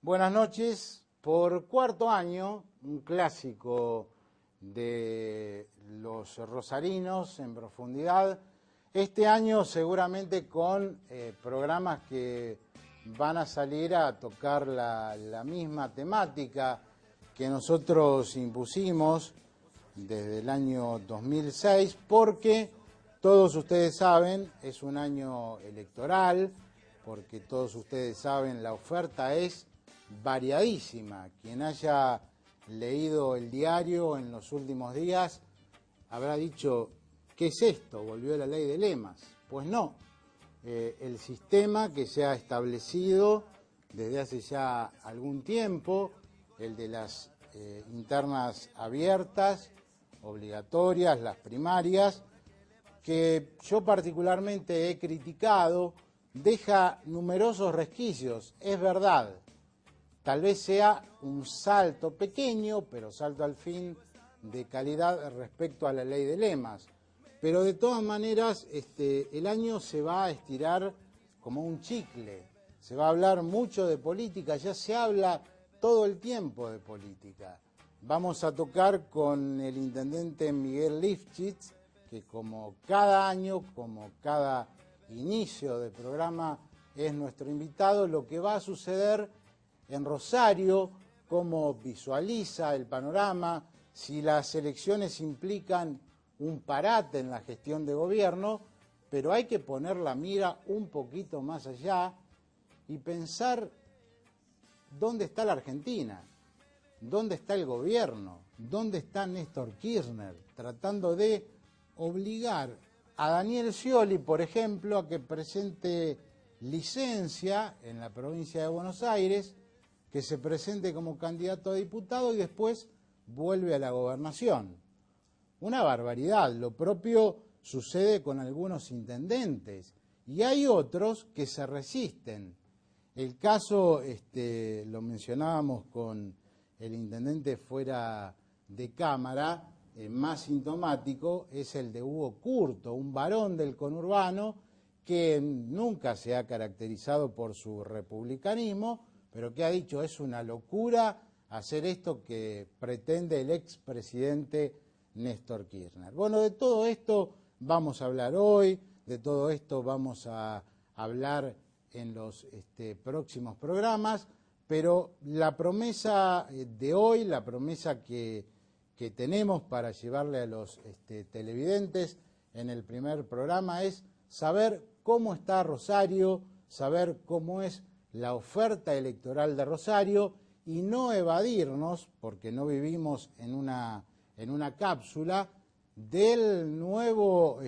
Buenas noches. Por cuarto año, un clásico de los rosarinos en profundidad. Este año seguramente con programas que van a salir a tocar la misma temática que nosotros impusimos desde el año 2006, porque todos ustedes saben, es un año electoral, porque todos ustedes saben, la oferta es variadísima. Quien haya leído el diario en los últimos días habrá dicho, ¿qué es esto? ¿Volvió la ley de lemas? Pues no. El sistema que se ha establecido desde hace ya algún tiempo, el de las internas abiertas, obligatorias, las primarias, que yo particularmente he criticado, deja numerosos resquicios, es verdad. Tal vez sea un salto pequeño, pero salto al fin de calidad respecto a la ley de lemas. Pero de todas maneras, el año se va a estirar como un chicle. Se va a hablar mucho de política, ya se habla todo el tiempo de política. Vamos a tocar con el intendente Miguel Lifchitz, que como cada año, como cada inicio de programa, es nuestro invitado, lo que va a suceder en Rosario, cómo visualiza el panorama, si las elecciones implican un parate en la gestión de gobierno, pero hay que poner la mira un poquito más allá y pensar dónde está la Argentina, dónde está el gobierno, dónde está Néstor Kirchner, tratando de obligar a Daniel Scioli, por ejemplo, a que presente licencia en la provincia de Buenos Aires, que se presente como candidato a diputado y después vuelve a la gobernación. Una barbaridad. Lo propio sucede con algunos intendentes y hay otros que se resisten. El caso, lo mencionábamos con el intendente fuera de cámara, más sintomático es el de Hugo Curto, un varón del conurbano que nunca se ha caracterizado por su republicanismo, pero que ha dicho es una locura hacer esto que pretende el expresidente Néstor Kirchner. Bueno, de todo esto vamos a hablar hoy, de todo esto vamos a hablar en los próximos programas, pero la promesa de hoy, la promesa que tenemos para llevarle a los televidentes en el primer programa es saber cómo está Rosario, saber cómo es la oferta electoral de Rosario y no evadirnos, porque no vivimos en una cápsula, del nuevo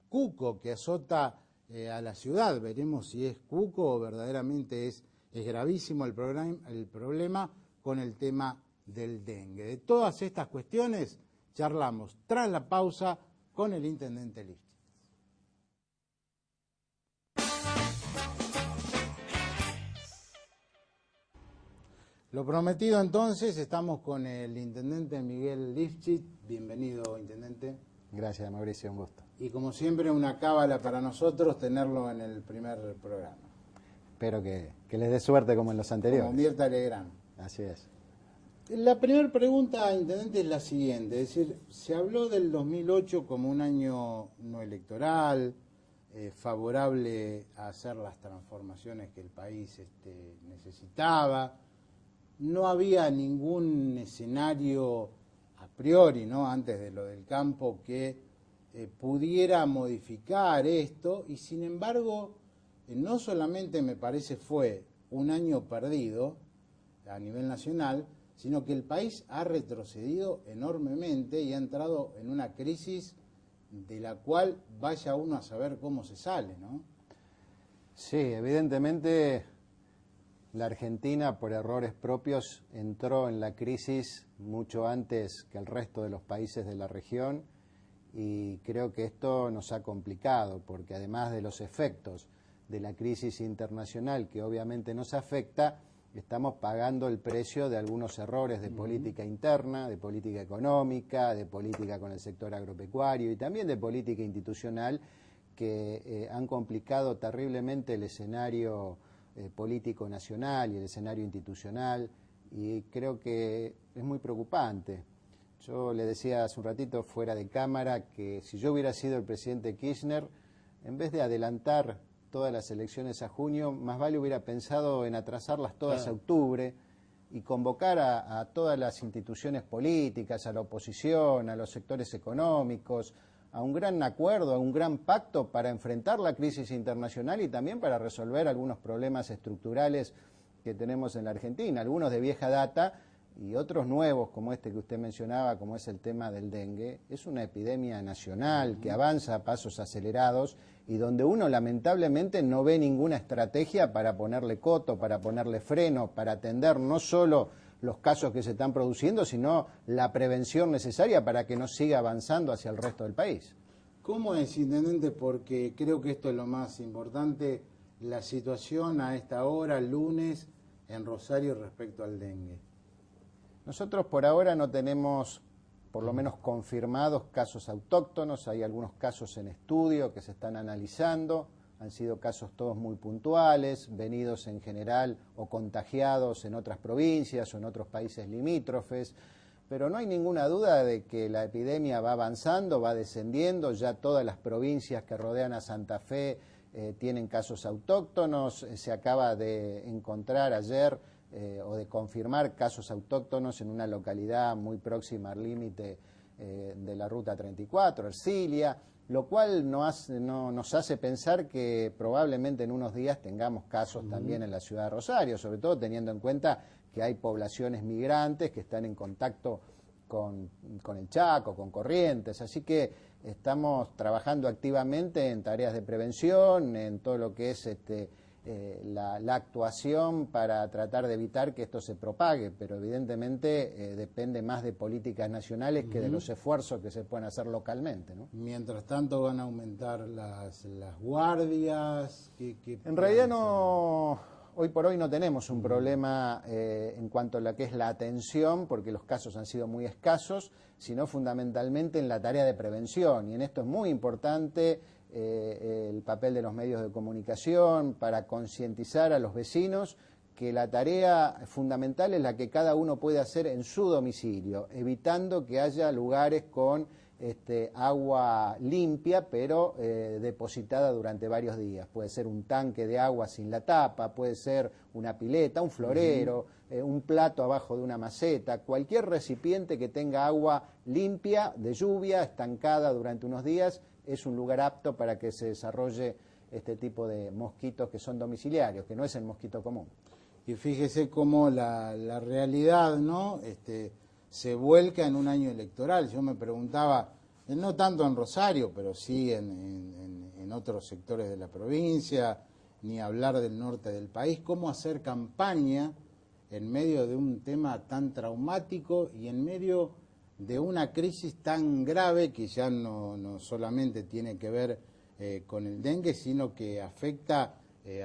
cuco que azota a la ciudad. Veremos si es cuco o verdaderamente es gravísimo el problema con el tema del dengue. De todas estas cuestiones charlamos tras la pausa con el intendente Lifchitz. Lo prometido entonces, estamos con el intendente Miguel Lifchitz. Bienvenido, intendente. Gracias, Mauricio, un gusto. Y como siempre, una cábala para nosotros tenerlo en el primer programa. Espero que les dé suerte como en los anteriores. Como Mirta Legrand. Así es. La primera pregunta, intendente, es la siguiente. Es decir, se habló del 2008 como un año no electoral, favorable a hacer las transformaciones que el país necesitaba. No había ningún escenario a priori, ¿no?, antes de lo del campo, que pudiera modificar esto, y sin embargo, no solamente me parece fue un año perdido a nivel nacional, sino que el país ha retrocedido enormemente y ha entrado en una crisis de la cual vaya uno a saber cómo se sale, ¿no? Sí, evidentemente la Argentina, por errores propios, entró en la crisis mucho antes que el resto de los países de la región y creo que esto nos ha complicado porque además de los efectos de la crisis internacional que obviamente nos afecta, estamos pagando el precio de algunos errores de política interna, de política económica, de política con el sector agropecuario y también de política institucional que han complicado terriblemente el escenario político nacional y el escenario institucional, y creo que es muy preocupante. Yo le decía hace un ratito fuera de cámara que si yo hubiera sido el presidente Kirchner, en vez de adelantar todas las elecciones a junio, más vale hubiera pensado en atrasarlas todas a octubre y convocar a todas las instituciones políticas, a la oposición, a los sectores económicos, a un gran acuerdo, a un gran pacto para enfrentar la crisis internacional y también para resolver algunos problemas estructurales que tenemos en la Argentina, algunos de vieja data y otros nuevos, como este que usted mencionaba, como es el tema del dengue. Es una epidemia nacional que avanza a pasos acelerados y donde uno lamentablemente no ve ninguna estrategia para ponerle coto, para ponerle freno, para atender no solo los casos que se están produciendo, sino la prevención necesaria para que no siga avanzando hacia el resto del país. ¿Cómo es, intendente? Porque creo que esto es lo más importante, la situación a esta hora, lunes, en Rosario respecto al dengue. Nosotros por ahora no tenemos, por lo menos confirmados, casos autóctonos. Hay algunos casos en estudio que se están analizando. Han sido casos todos muy puntuales, venidos en general o contagiados en otras provincias o en otros países limítrofes. Pero no hay ninguna duda de que la epidemia va avanzando, va descendiendo. Ya todas las provincias que rodean a Santa Fe tienen casos autóctonos. Se acaba de encontrar ayer o de confirmar casos autóctonos en una localidad muy próxima al límite de la Ruta 34, Ercilia, lo cual nos hace pensar que probablemente en unos días tengamos casos también en la ciudad de Rosario, sobre todo teniendo en cuenta que hay poblaciones migrantes que están en contacto con el Chaco, con Corrientes, así que estamos trabajando activamente en tareas de prevención, en todo lo que es la actuación para tratar de evitar que esto se propague, pero evidentemente depende más de políticas nacionales que de los esfuerzos que se pueden hacer localmente, ¿no? Mientras tanto, ¿van a aumentar las guardias? En realidad no, hoy por hoy no tenemos un problema en cuanto a lo que es la atención, porque los casos han sido muy escasos, sino fundamentalmente en la tarea de prevención, y en esto es muy importante el papel de los medios de comunicación para concientizar a los vecinos que la tarea fundamental es la que cada uno puede hacer en su domicilio, evitando que haya lugares con agua limpia pero depositada durante varios días. Puede ser un tanque de agua sin la tapa, puede ser una pileta, un florero, un plato abajo de una maceta, cualquier recipiente que tenga agua limpia, de lluvia, estancada durante unos días, es un lugar apto para que se desarrolle este tipo de mosquitos que son domiciliarios, que no es el mosquito común. Y fíjese cómo la realidad, ¿no? Se vuelca en un año electoral. Yo me preguntaba, no tanto en Rosario, pero sí en otros sectores de la provincia, ni hablar del norte del país, cómo hacer campaña en medio de un tema tan traumático y en medio de una crisis tan grave que ya no solamente tiene que ver con el dengue, sino que afecta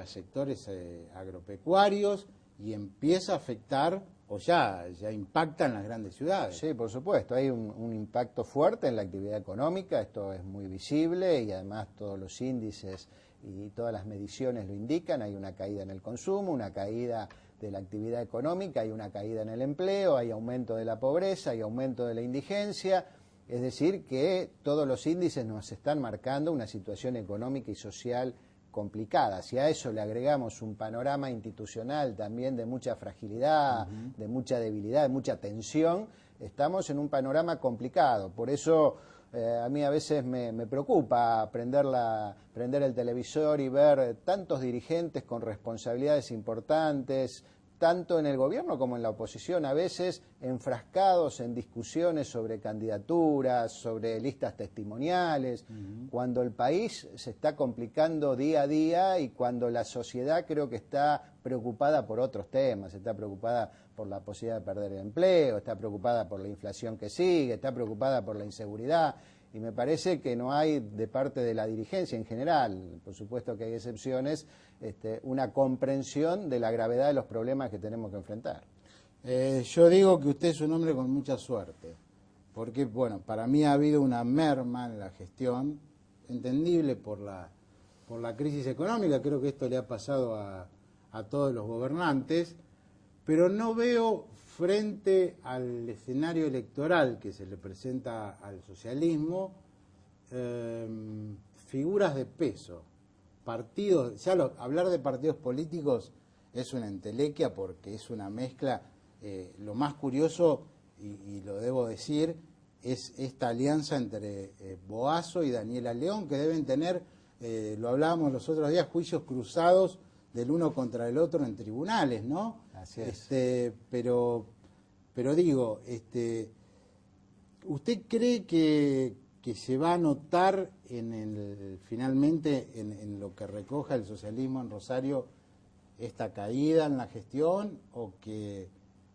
a sectores agropecuarios y empieza a afectar, o ya impacta en las grandes ciudades. Sí, por supuesto, hay un impacto fuerte en la actividad económica, esto es muy visible y además todos los índices y todas las mediciones lo indican. Hay una caída en el consumo, una caída de la actividad económica, hay una caída en el empleo, hay aumento de la pobreza, hay aumento de la indigencia, es decir que todos los índices nos están marcando una situación económica y social complicada. Si a eso le agregamos un panorama institucional también de mucha fragilidad, de mucha debilidad, de mucha tensión, estamos en un panorama complicado. Por eso a mí a veces me preocupa prender el televisor y ver tantos dirigentes con responsabilidades importantes, tanto en el gobierno como en la oposición, a veces enfrascados en discusiones sobre candidaturas, sobre listas testimoniales, cuando el país se está complicando día a día y cuando la sociedad creo que está preocupada por otros temas, está preocupada por la posibilidad de perder el empleo, está preocupada por la inflación que sigue, está preocupada por la inseguridad. Y me parece que no hay de parte de la dirigencia en general, por supuesto que hay excepciones, una comprensión de la gravedad de los problemas que tenemos que enfrentar. Yo digo que usted es un hombre con mucha suerte, porque bueno, para mí ha habido una merma en la gestión, entendible por la crisis económica. Creo que esto le ha pasado a a todos los gobernantes, pero no veo frente al escenario electoral que se le presenta al socialismo figuras de peso, partidos. Ya hablar de partidos políticos es una entelequia porque es una mezcla. Lo más curioso, y lo debo decir, es esta alianza entre Boazo y Daniela León, que deben tener, lo hablábamos los otros días, juicios cruzados del uno contra el otro en tribunales, ¿no? Así es. Pero digo, ¿usted cree que se va a notar finalmente en lo que recoja el socialismo en Rosario esta caída en la gestión, o que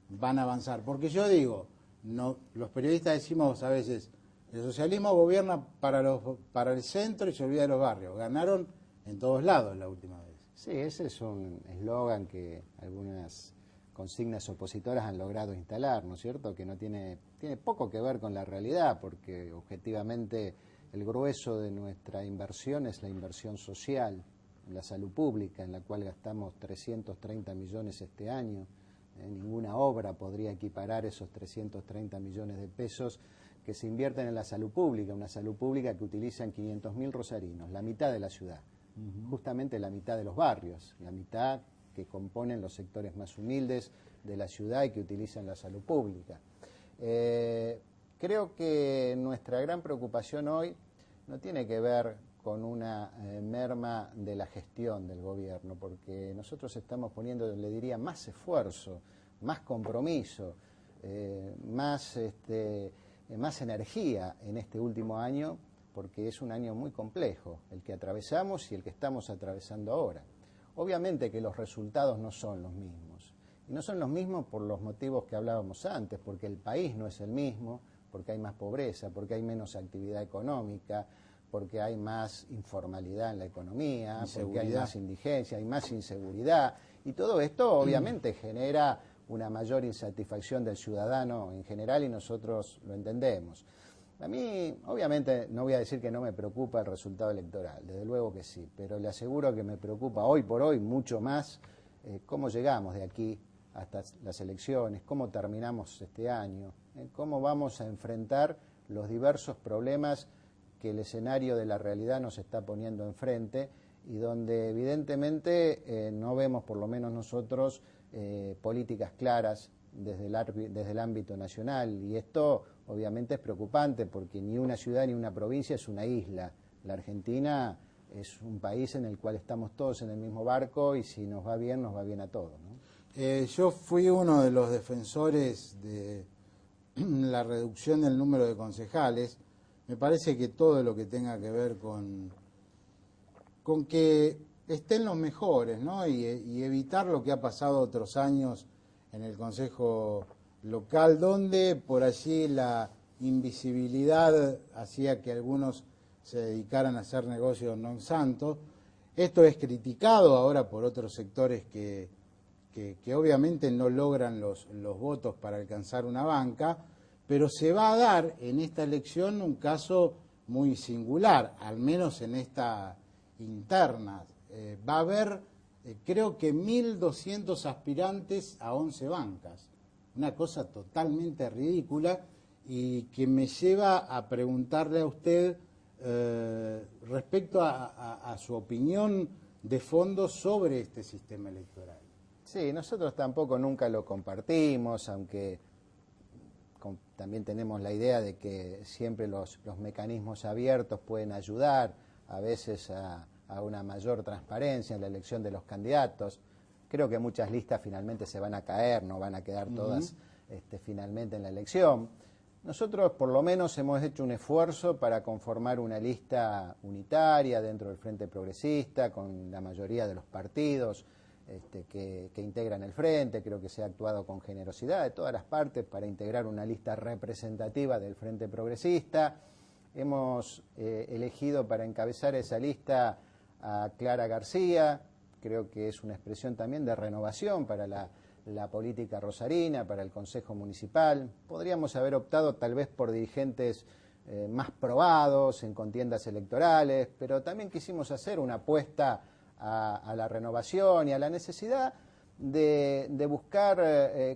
van a avanzar? Porque yo digo, no, los periodistas decimos a veces, el socialismo gobierna para el centro y se olvida de los barrios. Ganaron en todos lados la última vez. Sí, ese es un eslogan que algunas consignas opositoras han logrado instalar, ¿no es cierto? Que no tiene poco que ver con la realidad, porque objetivamente el grueso de nuestra inversión es la inversión social, en la salud pública, en la cual gastamos 330 millones este año. Ninguna obra podría equiparar esos 330 millones de pesos que se invierten en la salud pública, una salud pública que utilizan 500.000 rosarinos, la mitad de la ciudad, justamente la mitad de los barrios, la mitad que componen los sectores más humildes de la ciudad y que utilizan la salud pública. Creo que nuestra gran preocupación hoy no tiene que ver con una merma de la gestión del gobierno, porque nosotros estamos poniendo, le diría, más esfuerzo, más compromiso, más energía en este último año, porque es un año muy complejo, el que atravesamos y el que estamos atravesando ahora. Obviamente que los resultados no son los mismos, y no son los mismos por los motivos que hablábamos antes, porque el país no es el mismo, porque hay más pobreza, porque hay menos actividad económica, porque hay más informalidad en la economía, porque hay más indigencia, hay más inseguridad, y todo esto obviamente genera una mayor insatisfacción del ciudadano en general, y nosotros lo entendemos. A mí, obviamente, no voy a decir que no me preocupa el resultado electoral, desde luego que sí, pero le aseguro que me preocupa hoy por hoy mucho más cómo llegamos de aquí hasta las elecciones, cómo terminamos este año, cómo vamos a enfrentar los diversos problemas que el escenario de la realidad nos está poniendo enfrente, y donde evidentemente no vemos, por lo menos nosotros, políticas claras desde el ámbito nacional, y esto obviamente es preocupante porque ni una ciudad ni una provincia es una isla. La Argentina es un país en el cual estamos todos en el mismo barco, y si nos va bien a todos, ¿no? Yo fui uno de los defensores de la reducción del número de concejales. Me parece que todo lo que tenga que ver con que estén los mejores, ¿no? Y evitar lo que ha pasado otros años en el Consejo Local, donde por allí la invisibilidad hacía que algunos se dedicaran a hacer negocios non santo. Esto es criticado ahora por otros sectores que obviamente no logran los votos para alcanzar una banca, pero se va a dar en esta elección un caso muy singular, al menos en esta interna. Va a haber, creo que 1.200 aspirantes a 11 bancas, una cosa totalmente ridícula, y que me lleva a preguntarle a usted respecto a su opinión de fondo sobre este sistema electoral. Sí, nosotros tampoco nunca lo compartimos, aunque también tenemos la idea de que siempre los mecanismos abiertos pueden ayudar a veces a una mayor transparencia en la elección de los candidatos. Creo que muchas listas finalmente se van a caer, no van a quedar todas finalmente en la elección. Nosotros por lo menos hemos hecho un esfuerzo para conformar una lista unitaria dentro del Frente Progresista, con la mayoría de los partidos que integran el Frente. Creo que se ha actuado con generosidad de todas las partes para integrar una lista representativa del Frente Progresista. Hemos elegido para encabezar esa lista a Clara García. Creo que es una expresión también de renovación para la política rosarina, para el Consejo Municipal. Podríamos haber optado tal vez por dirigentes más probados en contiendas electorales, pero también quisimos hacer una apuesta a la renovación y a la necesidad de buscar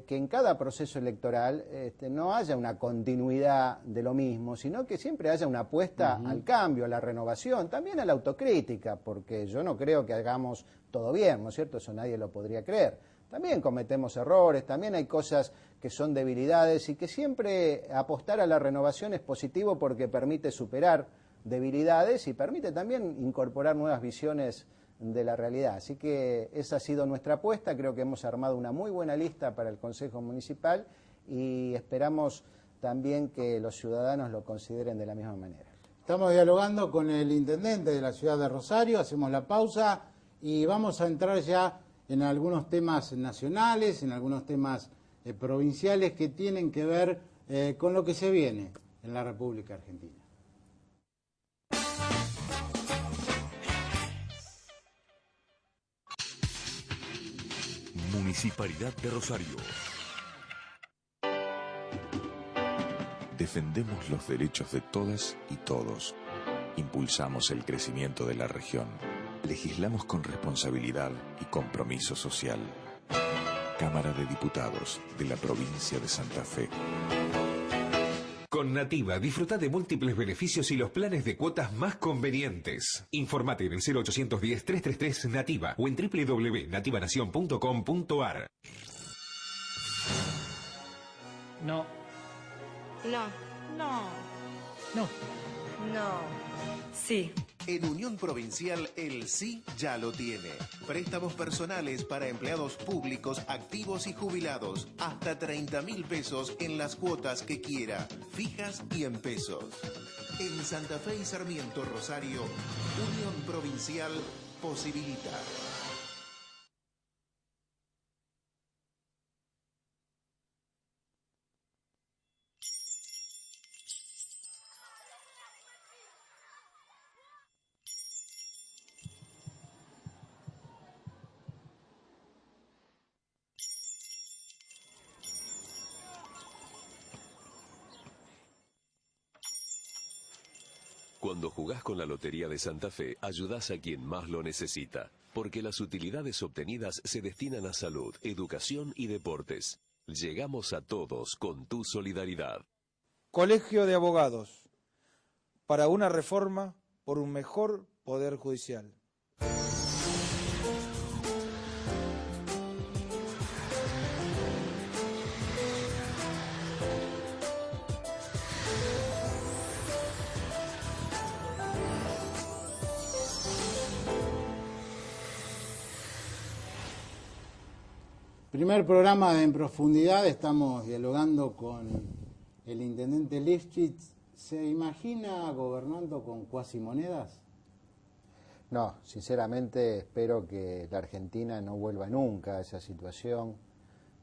que en cada proceso electoral no haya una continuidad de lo mismo, sino que siempre haya una apuesta al cambio, a la renovación, también a la autocrítica, porque yo no creo que hagamos todo bien, ¿no es cierto? Eso nadie lo podría creer. También cometemos errores, también hay cosas que son debilidades y que siempre apostar a la renovación es positivo porque permite superar debilidades y permite también incorporar nuevas visiones de la realidad. Así que esa ha sido nuestra apuesta, creo que hemos armado una muy buena lista para el Consejo Municipal y esperamos también que los ciudadanos lo consideren de la misma manera. Estamos dialogando con el intendente de la ciudad de Rosario, hacemos la pausa y vamos a entrar ya en algunos temas nacionales, en algunos temas provinciales que tienen que ver con lo que se viene en la República Argentina. Municipalidad de Rosario. Defendemos los derechos de todas y todos. Impulsamos el crecimiento de la región. Legislamos con responsabilidad y compromiso social. Cámara de Diputados de la provincia de Santa Fe. Con Nativa, disfruta de múltiples beneficios y los planes de cuotas más convenientes. Informate en el 0810-333-NATIVA o en www.nativanacion.com.ar. No. No. No. No. No. Sí. En Unión Provincial el sí ya lo tiene. Préstamos personales para empleados públicos activos y jubilados. Hasta 30.000 pesos en las cuotas que quiera, fijas y en pesos. En Santa Fe y Sarmiento, Rosario, Unión Provincial posibilita. Cuando jugás con la Lotería de Santa Fe, ayudás a quien más lo necesita, porque las utilidades obtenidas se destinan a salud, educación y deportes. Llegamos a todos con tu solidaridad. Colegio de Abogados. Para una reforma por un mejor poder judicial. Primer programa de En Profundidad, estamos dialogando con el intendente Lifchitz. ¿Se imagina gobernando con cuasimonedas? No, sinceramente espero que la Argentina no vuelva nunca a esa situación.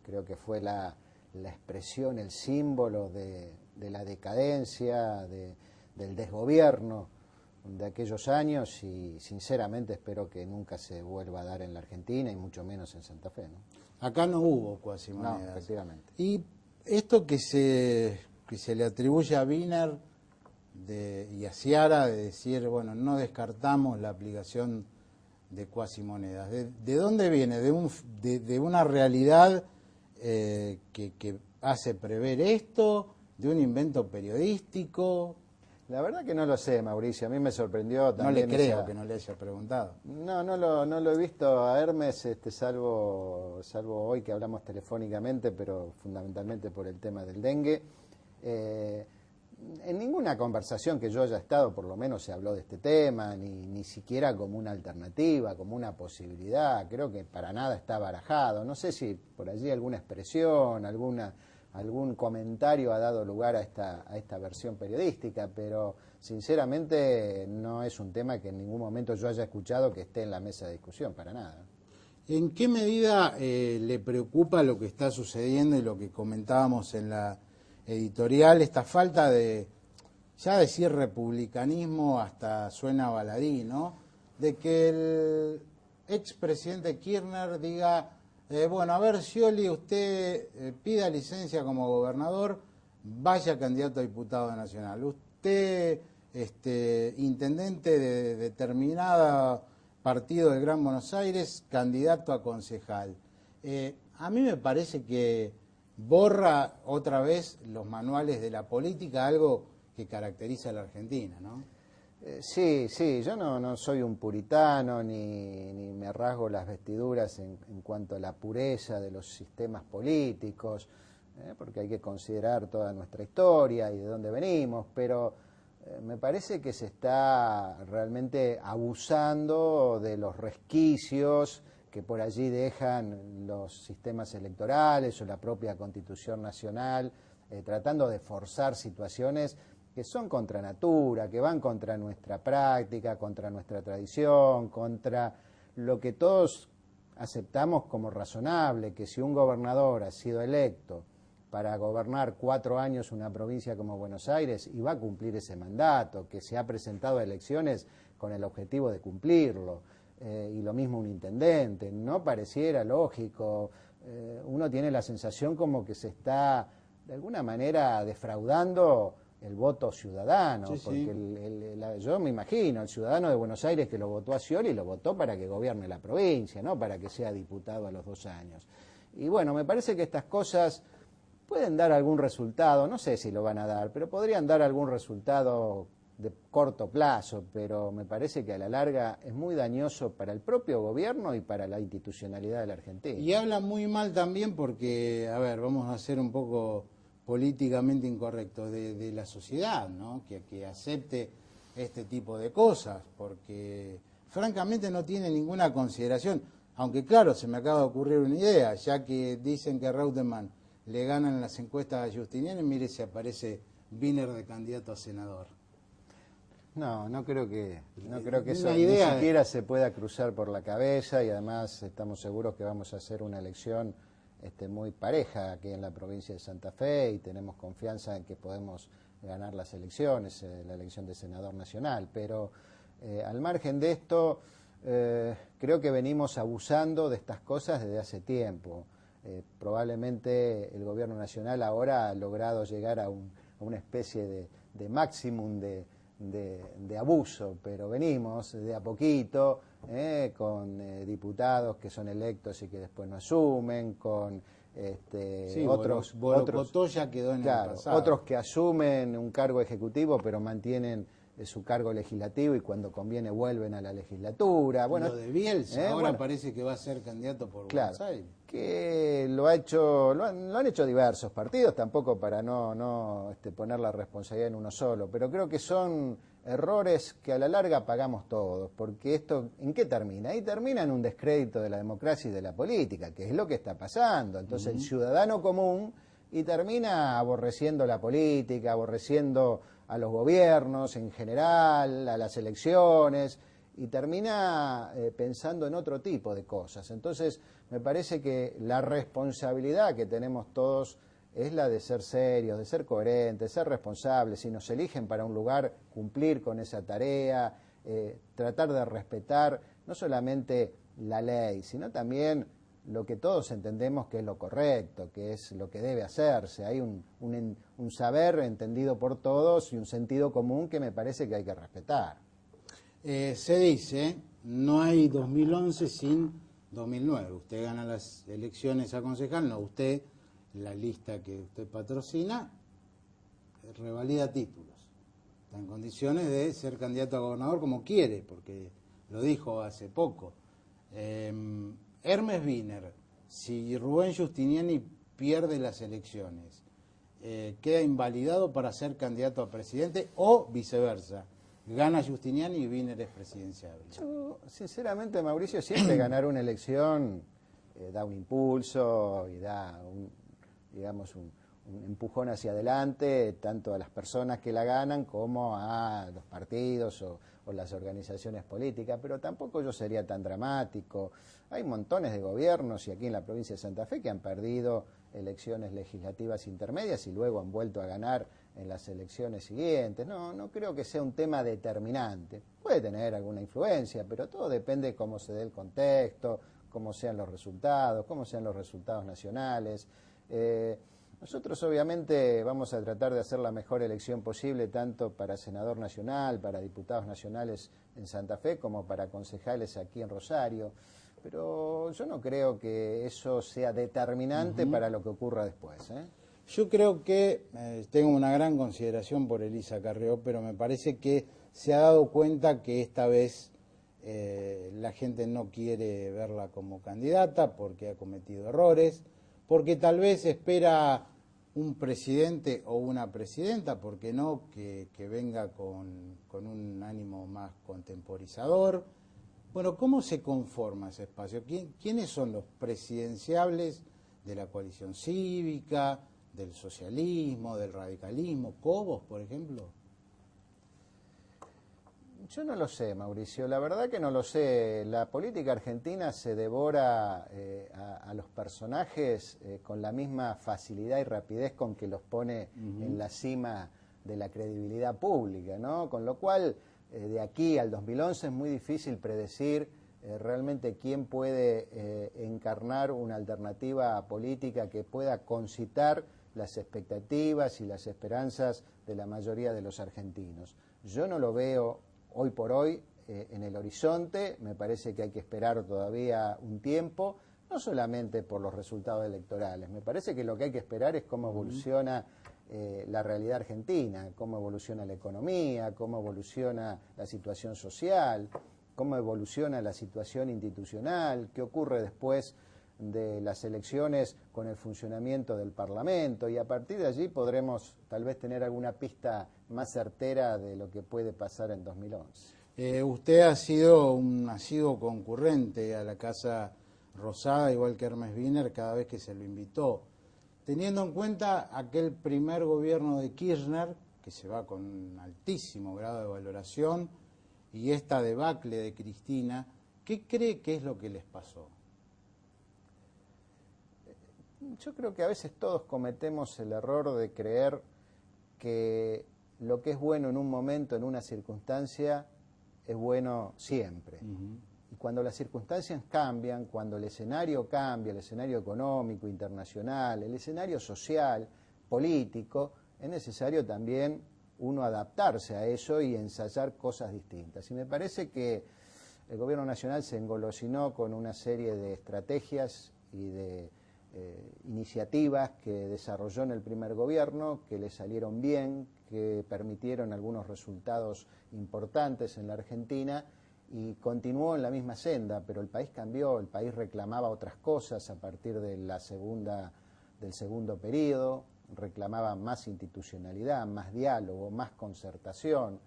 Creo que fue la expresión, el símbolo de la decadencia, del desgobierno de aquellos años y sinceramente espero que nunca se vuelva a dar en la Argentina y mucho menos en Santa Fe, ¿no? Acá no hubo cuasimonedas. No, efectivamente. Y esto que se le atribuye a Wiener y a Ciara de decir, bueno, no descartamos la aplicación de cuasimonedas. ¿De dónde viene? ¿De una realidad que hace prever esto? ¿De un invento periodístico? La verdad que no lo sé, Mauricio, a mí me sorprendió también. No le creo que no le haya preguntado. No lo he visto a Hermes, salvo hoy que hablamos telefónicamente, pero fundamentalmente por el tema del dengue. En ninguna conversación que yo haya estado, por lo menos se habló de este tema, ni siquiera como una alternativa, como una posibilidad. Creo que para nada está barajado. No sé si por allí alguna expresión, algún comentario ha dado lugar a esta versión periodística, pero sinceramente no es un tema que en ningún momento yo haya escuchado que esté en la mesa de discusión, para nada. ¿En qué medida le preocupa lo que está sucediendo y lo que comentábamos en la editorial, esta falta de, ya decir republicanismo hasta suena baladí, ¿no? De que el expresidente Kirchner diga, bueno, a ver, Scioli, usted pida licencia como gobernador, vaya candidato a diputado nacional. Usted, intendente de determinada Partido del Gran Buenos Aires, candidato a concejal. A mí me parece que borra otra vez los manuales de la política, algo que caracteriza a la Argentina, ¿no? Sí, yo no soy un puritano ni me rasgo las vestiduras en cuanto a la pureza de los sistemas políticos, porque hay que considerar toda nuestra historia y de dónde venimos, pero me parece que se está realmente abusando de los resquicios que por allí dejan los sistemas electorales o la propia Constitución Nacional, tratando de forzar situaciones que son contra natura, que van contra nuestra práctica, contra nuestra tradición, contra lo que todos aceptamos como razonable, que si un gobernador ha sido electo para gobernar 4 años una provincia como Buenos Aires y va a cumplir ese mandato, que se ha presentado a elecciones con el objetivo de cumplirlo, y lo mismo un intendente, no pareciera lógico, uno tiene la sensación como que se está de alguna manera defraudando el voto ciudadano, sí, porque yo me imagino, el ciudadano de Buenos Aires que lo votó a Scioli lo votó para que gobierne la provincia, no para que sea diputado a los 2 años. Y bueno, me parece que estas cosas pueden dar algún resultado, no sé si lo van a dar, pero podrían dar algún resultado de corto plazo, pero me parece que a la larga es muy dañoso para el propio gobierno y para la institucionalidad de la Argentina. Y habla muy mal también porque, a ver, vamos a ser un poco políticamente incorrectos de la sociedad, ¿no? Que acepte este tipo de cosas, porque francamente no tiene ninguna consideración, aunque claro, se me acaba de ocurrir una idea, ya que dicen que Reutemann le ganan las encuestas a Giustiniani, mire si aparece Wiener de candidato a senador. No creo que eso Una ni idea siquiera se pueda cruzar por la cabeza, y además estamos seguros que vamos a hacer una elección muy pareja aquí en la provincia de Santa Fe, y tenemos confianza en que podemos ganar las elecciones, la elección de senador nacional, pero al margen de esto, creo que venimos abusando de estas cosas desde hace tiempo. Probablemente el gobierno nacional ahora ha logrado llegar a una especie de máximum de abuso, pero venimos de a poquito, con diputados que son electos y que después no asumen, con otros ya quedó en el pasado. otros que asumen un cargo ejecutivo pero mantienen su cargo legislativo y cuando conviene vuelven a la legislatura. Bueno, lo de Bielsa ahora parece que va a ser candidato por Buenos Aires. Que lo han hecho diversos partidos, tampoco para no poner la responsabilidad en uno solo, pero creo que son errores que a la larga pagamos todos, porque esto, ¿en qué termina? Ahí termina en un descrédito de la democracia y de la política, que es lo que está pasando. Entonces el ciudadano común y termina aborreciendo la política, aborreciendo a los gobiernos en general, a las elecciones, y termina pensando en otro tipo de cosas. Entonces, me parece que la responsabilidad que tenemos todos es la de ser serios, de ser coherentes, ser responsables. Si nos eligen para un lugar, cumplir con esa tarea, tratar de respetar no solamente la ley, sino también lo que todos entendemos que es lo correcto, que es lo que debe hacerse. Hay un saber entendido por todos y un sentido común que me parece que hay que respetar. Se dice, no hay 2011 sin 2009. Usted gana las elecciones a concejal, no usted, la lista que usted patrocina, revalida títulos. Está en condiciones de ser candidato a gobernador como quiere, porque lo dijo hace poco. Hermes Wiener, si Rubén Giustiniani pierde las elecciones, ¿queda invalidado para ser candidato a presidente o viceversa? Gana Giustiniani y Wiener es presidenciable. Yo, sinceramente, Mauricio, siempre ganar una elección da un impulso y da un empujón hacia adelante, tanto a las personas que la ganan como a los partidos o las organizaciones políticas, pero tampoco yo sería tan dramático. Hay montones de gobiernos, y aquí en la provincia de Santa Fe, que han perdido elecciones legislativas intermedias y luego han vuelto a ganar en las elecciones siguientes. No creo que sea un tema determinante. Puede tener alguna influencia, pero todo depende de cómo se dé el contexto, cómo sean los resultados nacionales. Nosotros obviamente vamos a tratar de hacer la mejor elección posible, tanto para senador nacional, para diputados nacionales en Santa Fe, como para concejales aquí en Rosario. Pero yo no creo que eso sea determinante para lo que ocurra después, ¿eh? Yo creo que tengo una gran consideración por Elisa Carrió, pero me parece que se ha dado cuenta que esta vez la gente no quiere verla como candidata porque ha cometido errores, porque tal vez espera un presidente o una presidenta, ¿por qué no?, que venga con un ánimo más contemporizador. Bueno, ¿cómo se conforma ese espacio? ¿Quiénes son los presidenciables de la coalición cívica, del socialismo, del radicalismo? ¿Cobos, por ejemplo? Yo no lo sé, Mauricio, la verdad que no lo sé. La política argentina se devora a los personajes con la misma facilidad y rapidez con que los pone en la cima de la credibilidad pública, ¿no? Con lo cual, de aquí al 2011 es muy difícil predecir realmente quién puede encarnar una alternativa política que pueda concitar las expectativas y las esperanzas de la mayoría de los argentinos. Yo no lo veo hoy por hoy en el horizonte, me parece que hay que esperar todavía un tiempo, no solamente por los resultados electorales, me parece que lo que hay que esperar es cómo evoluciona la realidad argentina, cómo evoluciona la economía, cómo evoluciona la situación social, cómo evoluciona la situación institucional, qué ocurre después de las elecciones con el funcionamiento del Parlamento, y a partir de allí podremos tal vez tener alguna pista más certera de lo que puede pasar en 2011. Usted ha sido un asiduo concurrente a la Casa Rosada, igual que Hermes Wiener, cada vez que se lo invitó. Teniendo en cuenta aquel primer gobierno de Kirchner, que se va con un altísimo grado de valoración, y esta debacle de Cristina, ¿qué cree que es lo que les pasó? Yo creo que a veces todos cometemos el error de creer que lo que es bueno en un momento, en una circunstancia, es bueno siempre. Y cuando las circunstancias cambian, cuando el escenario cambia, el escenario económico, internacional, el escenario social, político, es necesario también uno adaptarse a eso y ensayar cosas distintas. Y me parece que el gobierno nacional se engolosinó con una serie de estrategias y de iniciativas que desarrolló en el primer gobierno, que le salieron bien, que permitieron algunos resultados importantes en la Argentina, y continuó en la misma senda, pero el país cambió, el país reclamaba otras cosas a partir de del segundo periodo, reclamaba más institucionalidad, más diálogo, más concertación.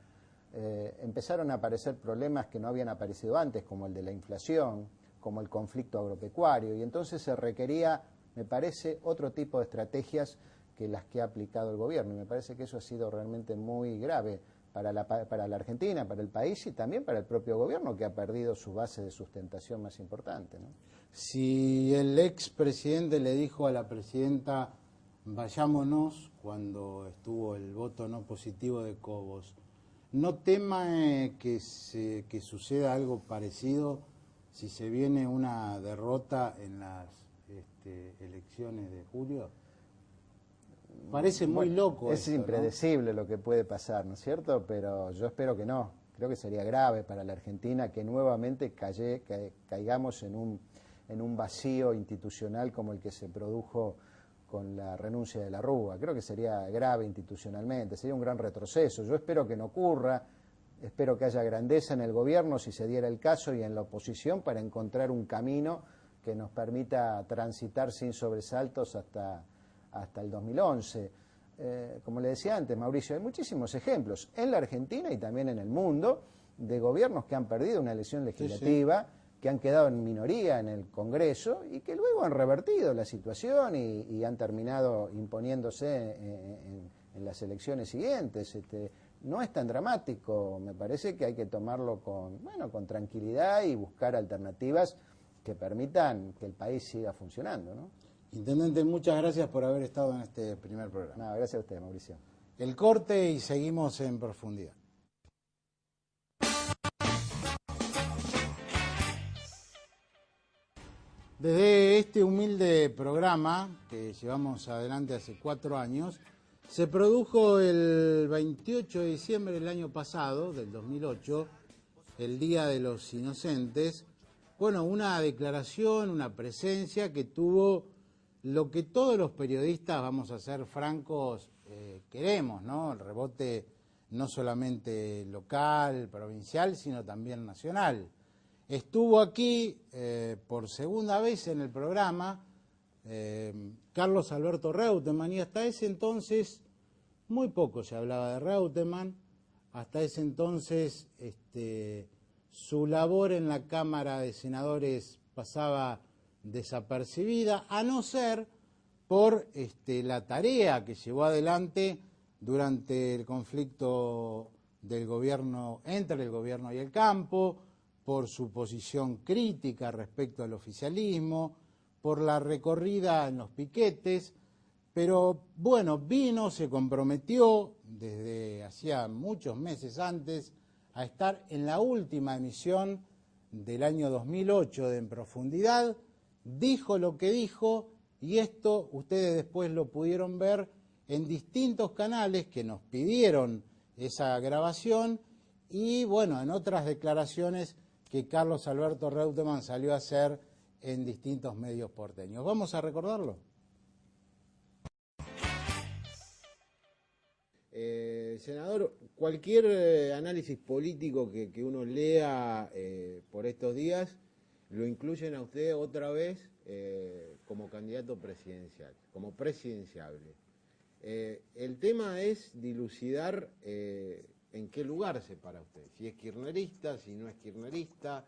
Empezaron a aparecer problemas que no habían aparecido antes, como el de la inflación, como el conflicto agropecuario, y entonces se requería, me parece, otro tipo de estrategias que las que ha aplicado el gobierno, y me parece que eso ha sido realmente muy grave para la Argentina, para el país y también para el propio gobierno, que ha perdido su base de sustentación más importante, ¿no? Si el expresidente le dijo a la presidenta, vayámonos, cuando estuvo el voto no positivo de Cobos, ¿no tema que suceda algo parecido si se viene una derrota en las elecciones de julio? Parece muy loco. Es impredecible, ¿no?, lo que puede pasar, ¿no es cierto? Pero yo espero que no. Creo que sería grave para la Argentina que nuevamente caigamos en un vacío institucional como el que se produjo con la renuncia de la Rúa. Creo que sería grave institucionalmente, sería un gran retroceso. Yo espero que no ocurra, espero que haya grandeza en el gobierno si se diera el caso y en la oposición para encontrar un camino que nos permita transitar sin sobresaltos hasta el 2011. Como le decía antes, Mauricio, hay muchísimos ejemplos en la Argentina y también en el mundo de gobiernos que han perdido una elección legislativa, que han quedado en minoría en el Congreso y que luego han revertido la situación y han terminado imponiéndose en las elecciones siguientes. No es tan dramático, me parece que hay que tomarlo con tranquilidad y buscar alternativas que permitan que el país siga funcionando, ¿no? Intendente, muchas gracias por haber estado en este primer programa. No, gracias a usted, Mauricio. El corte y seguimos en profundidad. Desde este humilde programa que llevamos adelante hace 4 años, se produjo el 28 de diciembre del año pasado, del 2008, el Día de los Inocentes, bueno, una declaración, una presencia que tuvo lo que todos los periodistas, vamos a ser francos, queremos, ¿no? El rebote no solamente local, provincial, sino también nacional. Estuvo aquí por segunda vez en el programa Carlos Alberto Reutemann, y hasta ese entonces muy poco se hablaba de Reutemann. Hasta ese entonces su labor en la Cámara de Senadores pasaba desapercibida, a no ser por la tarea que llevó adelante durante el conflicto del gobierno, entre el gobierno y el campo, por su posición crítica respecto al oficialismo, por la recorrida en los piquetes, pero bueno, vino, se comprometió desde hacía muchos meses antes a estar en la última emisión del año 2008 de En Profundidad, dijo lo que dijo, y esto ustedes después lo pudieron ver en distintos canales que nos pidieron esa grabación, y bueno, en otras declaraciones que Carlos Alberto Reutemann salió a hacer en distintos medios porteños. ¿Vamos a recordarlo? Senador, cualquier análisis político que uno lea por estos días, lo incluyen a usted otra vez como candidato presidencial, como presidenciable. El tema es dilucidar en qué lugar se para usted, si es kirchnerista, si no es kirchnerista,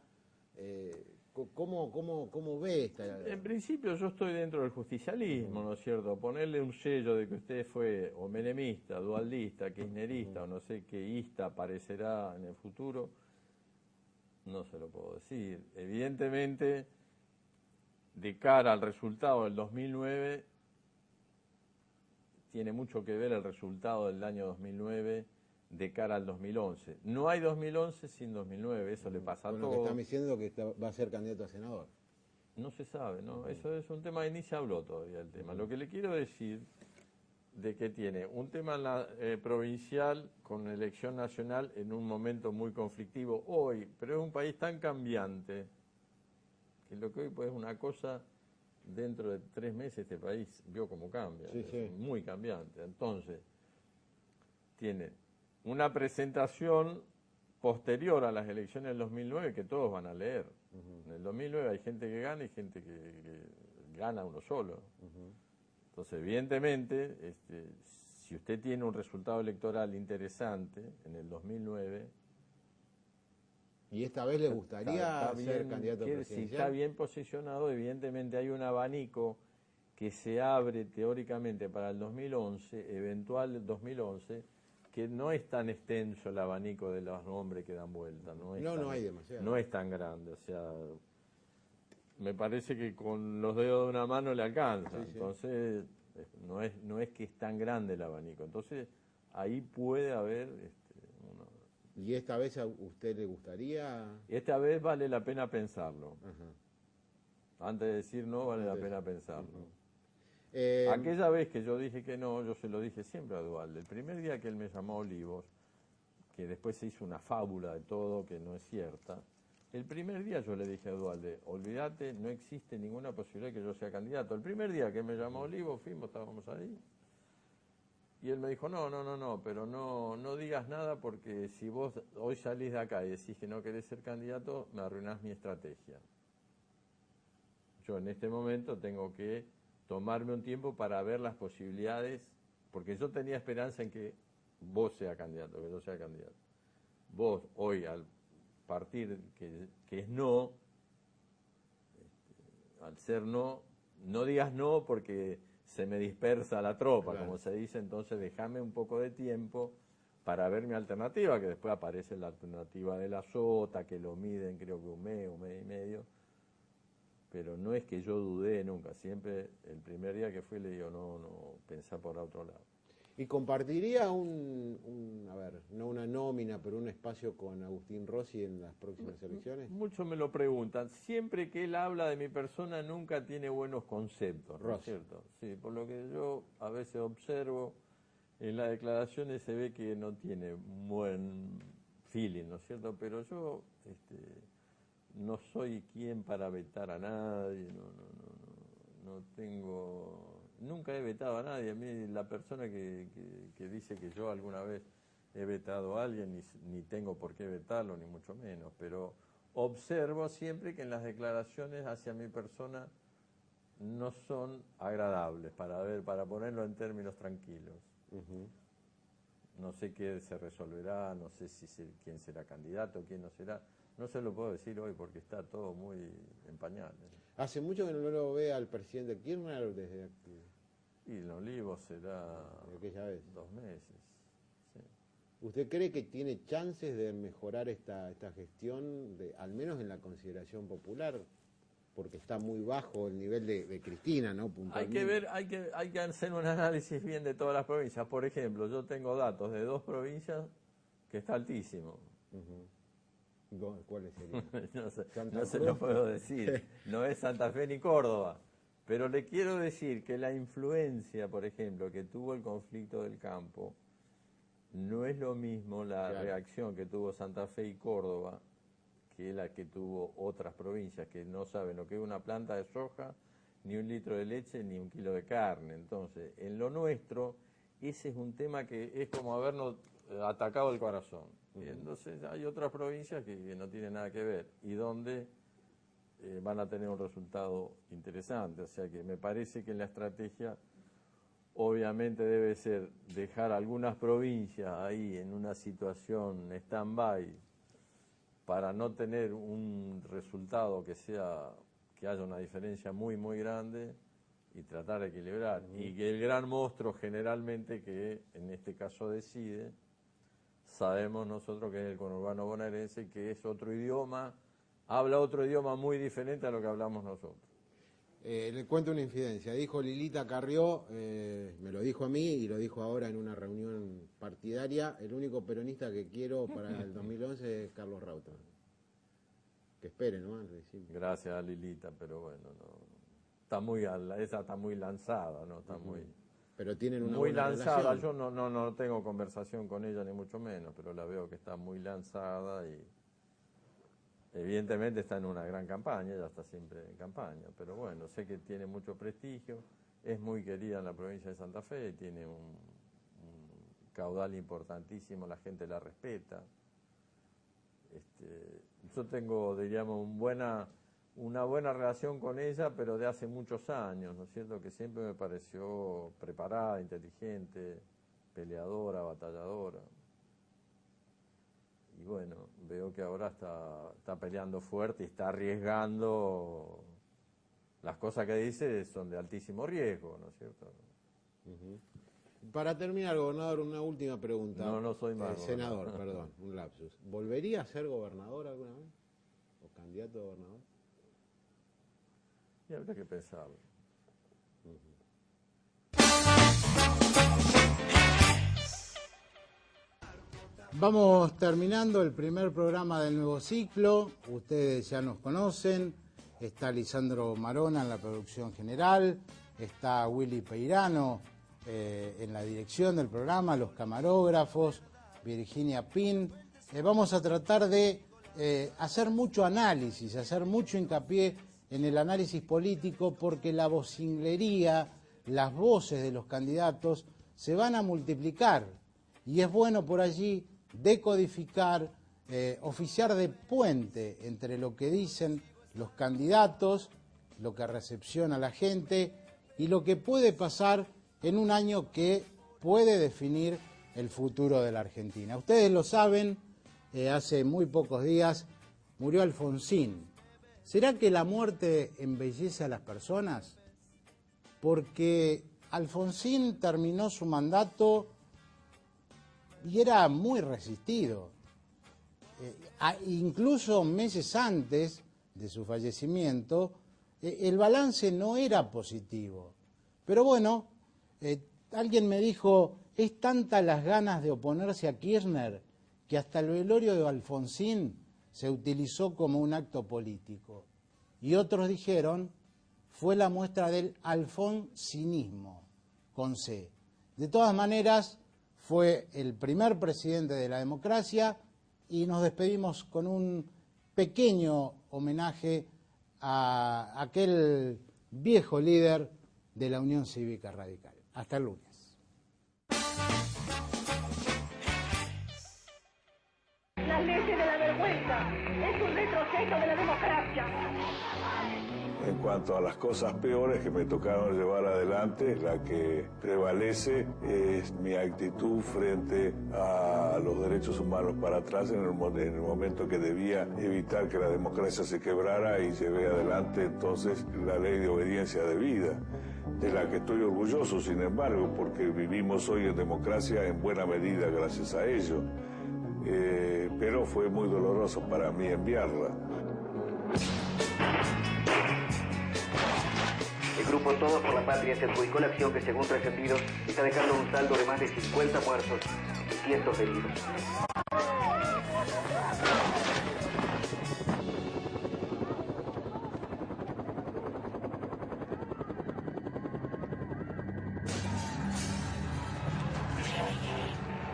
¿cómo ve esta...? En principio yo estoy dentro del justicialismo, ¿no es cierto? Ponerle un sello de que usted fue o menemista, dualdista, kirchnerista, o no sé qué ista aparecerá en el futuro, no se lo puedo decir. Evidentemente, de cara al resultado del 2009, tiene mucho que ver el resultado del año 2009 de cara al 2011. No hay 2011 sin 2009, eso le pasa a Bueno, todos. que están diciendo que va a ser candidato a senador. No se sabe, ¿no? Eso es un tema que ni se habló todavía el tema. Lo que le quiero decir de que tiene un tema provincial con elección nacional en un momento muy conflictivo hoy, pero es un país tan cambiante que lo que hoy pues, es una cosa, dentro de 3 meses este país vio cómo cambia, Sí, es muy cambiante. Entonces, tiene una presentación posterior a las elecciones del 2009 que todos van a leer. En el 2009 hay gente que gana y gente que gana uno solo. Entonces, evidentemente, si usted tiene un resultado electoral interesante en el 2009... ¿Y esta vez le gustaría ser candidato presidencial? Si está bien posicionado, evidentemente hay un abanico que se abre teóricamente para el 2011, eventual 2011, que no es tan extenso el abanico de los nombres que dan vuelta. No hay demasiado. No es tan grande, o sea, me parece que con los dedos de una mano le alcanza. Entonces, no es que es tan grande el abanico. Entonces, ahí puede haber... ¿Y esta vez a usted le gustaría...? Esta vez vale la pena pensarlo. Antes de decir no, vale la pena pensarlo. Aquella vez que yo dije que no, yo se lo dije siempre a Duhalde. El primer día que él me llamó a Olivos, que después se hizo una fábula de todo que no es cierta, el primer día yo le dije a Duhalde, olvídate, no existe ninguna posibilidad que yo sea candidato. El primer día que me llamó a Olivos, estábamos ahí, y él me dijo, no, pero no digas nada porque si vos hoy salís de acá y decís que no querés ser candidato, me arruinás mi estrategia. Yo en este momento tengo que tomarme un tiempo para ver las posibilidades, porque yo tenía esperanza en que vos seas candidato, que yo sea candidato. Vos hoy, al partir que es no, al ser no digas no porque se me dispersa la tropa, como se dice, entonces déjame un poco de tiempo para ver mi alternativa, que después aparece la alternativa de la Sota, que lo miden creo que un mes y medio, pero no es que yo dudé nunca, siempre el primer día que fui le digo, no, pensá por otro lado. ¿Y compartiría a ver, no una nómina, pero un espacio con Agustín Rossi en las próximas elecciones? Muchos me lo preguntan. Siempre que él habla de mi persona nunca tiene buenos conceptos, ¿no es cierto? Sí, por lo que yo a veces observo en las declaraciones se ve que no tiene buen feeling, ¿no es cierto? Pero yo no soy quien para vetar a nadie, no tengo... Nunca he vetado a nadie. A mí la persona que dice que yo alguna vez he vetado a alguien, ni tengo por qué vetarlo, ni mucho menos, pero observo siempre que en las declaraciones hacia mi persona no son agradables, para ponerlo en términos tranquilos. No sé qué se resolverá, no sé quién será candidato, quién no será. No se lo puedo decir hoy porque está todo muy en pañales. ¿Hace mucho que no lo ve al presidente Kirchner desde aquí? Y en Olivos será aquella vez. 2 meses. Sí. ¿Usted cree que tiene chances de mejorar esta gestión, al menos en la consideración popular? Porque está muy bajo el nivel de Cristina, ¿no? Hay que ver, hay que hacer un análisis bien de todas las provincias. Por ejemplo, yo tengo datos de 2 provincias que está altísimo. ¿Cuáles serían? no se lo puedo decir. No es Santa Fe ni Córdoba. Pero le quiero decir que la influencia, por ejemplo, que tuvo el conflicto del campo, no es lo mismo la reacción que tuvo Santa Fe y Córdoba que la que tuvo otras provincias que no saben lo que es una planta de soja, ni 1 litro de leche, ni 1 kilo de carne. Entonces, en lo nuestro, ese es un tema que es como habernos atacado el corazón. Y entonces hay otras provincias que no tienen nada que ver y donde van a tener un resultado interesante. O sea que me parece que la estrategia obviamente debe ser dejar algunas provincias ahí en una situación stand-by para no tener un resultado que haya una diferencia muy muy grande y tratar de equilibrar. Y que el gran monstruo generalmente que en este caso decide, sabemos nosotros que es el conurbano bonaerense, que es otro idioma, habla otro idioma muy diferente a lo que hablamos nosotros. Le cuento una infidencia. Dijo Lilita Carrió, me lo dijo a mí y lo dijo ahora en una reunión partidaria, el único peronista que quiero para el 2011 es Carlos Rauta. Que espere, ¿no? Gracias a Lilita, pero bueno, no, esa está muy lanzada, ¿no? Está muy... Pero tienen una muy buena lanzada. relación. Yo no tengo conversación con ella ni mucho menos, pero la veo que está muy lanzada y evidentemente está en una gran campaña, ella está siempre en campaña, pero bueno, sé que tiene mucho prestigio, es muy querida en la provincia de Santa Fe, tiene un caudal importantísimo, la gente la respeta. Yo tengo, diríamos, una buena relación con ella, pero de hace muchos años, ¿no es cierto?, que siempre me pareció preparada, inteligente, peleadora, batalladora. Y bueno, veo que ahora está peleando fuerte y está arriesgando. Las cosas que dice son de altísimo riesgo, ¿no es cierto? Para terminar, gobernador, una última pregunta. No soy más senador, perdón, un lapsus. ¿Volvería a ser gobernador alguna vez? ¿O candidato a gobernador? Y habría que pensarlo. Vamos terminando el primer programa del nuevo ciclo. Ustedes ya nos conocen. Está Lisandro Marona en la producción general. Está Willy Peirano en la dirección del programa, los camarógrafos, Virginia Pin. Vamos a tratar de hacer mucho análisis, hacer mucho hincapié en el análisis político, porque la vocinglería, las voces de los candidatos se van a multiplicar y es bueno por allí decodificar, oficiar de puente entre lo que dicen los candidatos, lo que recepciona la gente y lo que puede pasar en un año que puede definir el futuro de la Argentina. Ustedes lo saben, hace muy pocos días murió Alfonsín. ¿Será que la muerte embellece a las personas? Porque Alfonsín terminó su mandato y era muy resistido. Incluso meses antes de su fallecimiento, el balance no era positivo. Pero bueno, alguien me dijo, Es tanta las ganas de oponerse a Kirchner que hasta el velorio de Alfonsín se utilizó como un acto político. Y otros dijeron, fue la muestra del alfonsinismo, con C. De todas maneras, fue el primer presidente de la democracia y nos despedimos con un pequeño homenaje a aquel viejo líder de la Unión Cívica Radical. Hasta el lunes. La ley de la vergüenza es un retroceso de la democracia. En cuanto a las cosas peores que me tocaron llevar adelante, la que prevalece es mi actitud frente a los derechos humanos para atrás en el momento que debía evitar que la democracia se quebrara, y llevé adelante entonces la ley de obediencia debida, de la que estoy orgulloso, sin embargo, porque vivimos hoy en democracia en buena medida gracias a ello. Pero fue muy doloroso para mí enviarla. El grupo Todos por la Patria se adjudicó la acción que, según trascendidos, está dejando un saldo de más de 50 muertos y cientos de heridos.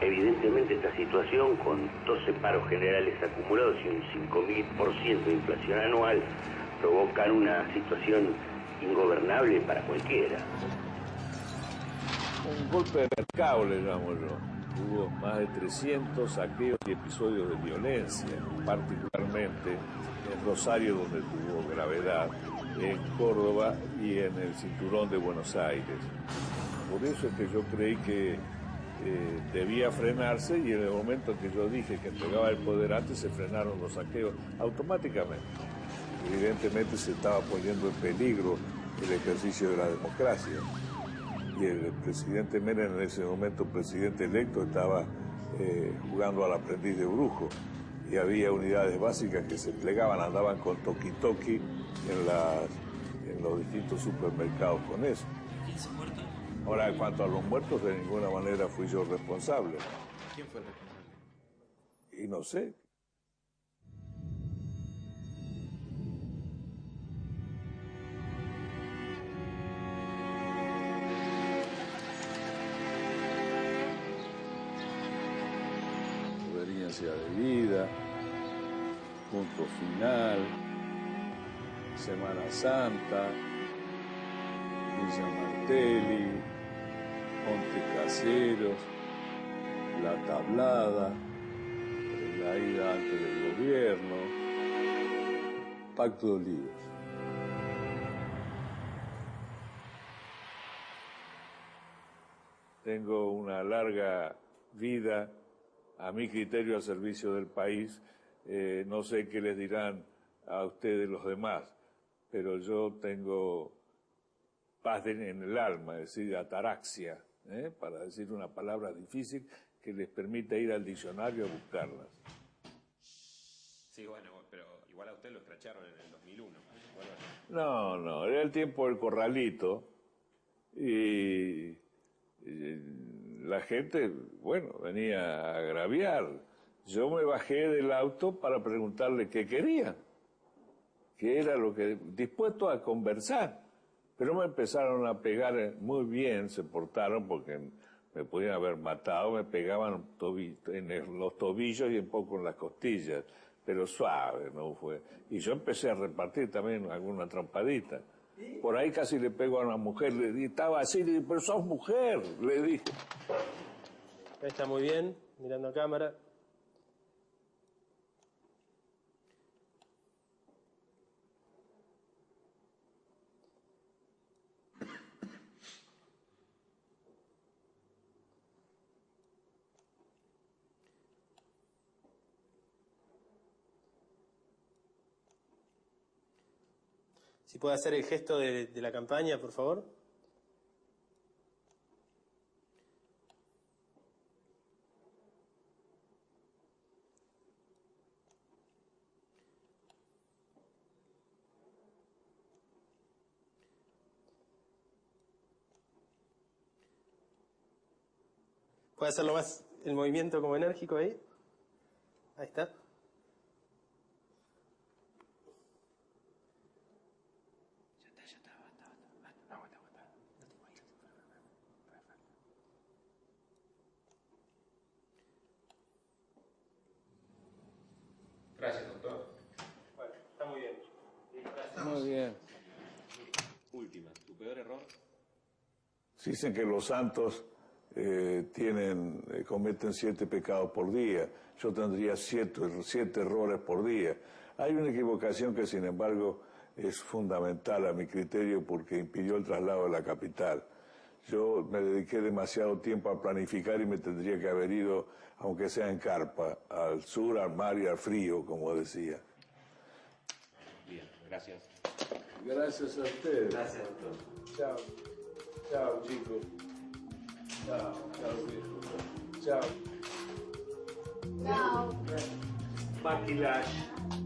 Evidentemente esta situación, con 12 paros generales acumulados y un 5.000% de inflación anual, provocan una situación ingobernable para cualquiera. Un golpe de mercado le llamo yo. Hubo más de 300 saqueos y episodios de violencia, particularmente en Rosario, donde tuvo gravedad, en Córdoba y en el cinturón de Buenos Aires. Por eso es que yo creí que debía frenarse, y en el momento en que yo dije que entregaba el poder antes, se frenaron los saqueos automáticamente. Evidentemente se estaba poniendo en peligro el ejercicio de la democracia, y el presidente Menem, en ese momento presidente electo, estaba jugando al aprendiz de brujo, y había unidades básicas que se plegaban, andaban con toki-toki en los distintos supermercados con eso. Ahora, en cuanto a los muertos, de ninguna manera fui yo responsable. ¿Quién fue el responsable? Y no sé. Obediencia debida, punto final, Semana Santa, Villa Martelli, Monte Caseros, La Tablada, la ida antes del gobierno, Pacto de Olivos. Tengo una larga vida, a mi criterio, al servicio del país. No sé qué les dirán a ustedes los demás, pero yo tengo paz en el alma, es decir, ataraxia, para decir una palabra difícil que les permita ir al diccionario a buscarlas. Sí, bueno, pero igual a usted lo escracharon en el 2001. No, era el tiempo del corralito, y la gente, bueno, venía a agraviar. Yo me bajé del auto para preguntarle qué querían, qué era lo que... dispuesto a conversar. Pero me empezaron a pegar muy bien, se portaron, porque me podían haber matado, me pegaban en los tobillos y un poco en las costillas, pero suave, ¿no fue? Y yo empecé a repartir también alguna trompadita. Por ahí casi le pego a una mujer, le dije, estaba así, le dije, pero sos mujer, le dije. Está muy bien, mirando a cámara. Si puede hacer el gesto de la campaña, por favor. Puede hacerlo más el movimiento como enérgico ahí. Ahí está. Gracias, doctor. Bueno, está muy bien. Gracias. Muy bien. Última, ¿tu peor error? Dicen que los santos cometen 7 pecados por día. Yo tendría 7 errores por día. Hay una equivocación que, sin embargo, es fundamental a mi criterio porque impidió el traslado de la capital. Yo me dediqué demasiado tiempo a planificar y me tendría que haber ido, aunque sea en carpa, al sur, al mar y al frío, como decía. Bien, gracias. Gracias a ustedes. Gracias, doctor. Chao. Chao, chicos. Chao, chao, viejo. Chao. Chao. Maquillaje.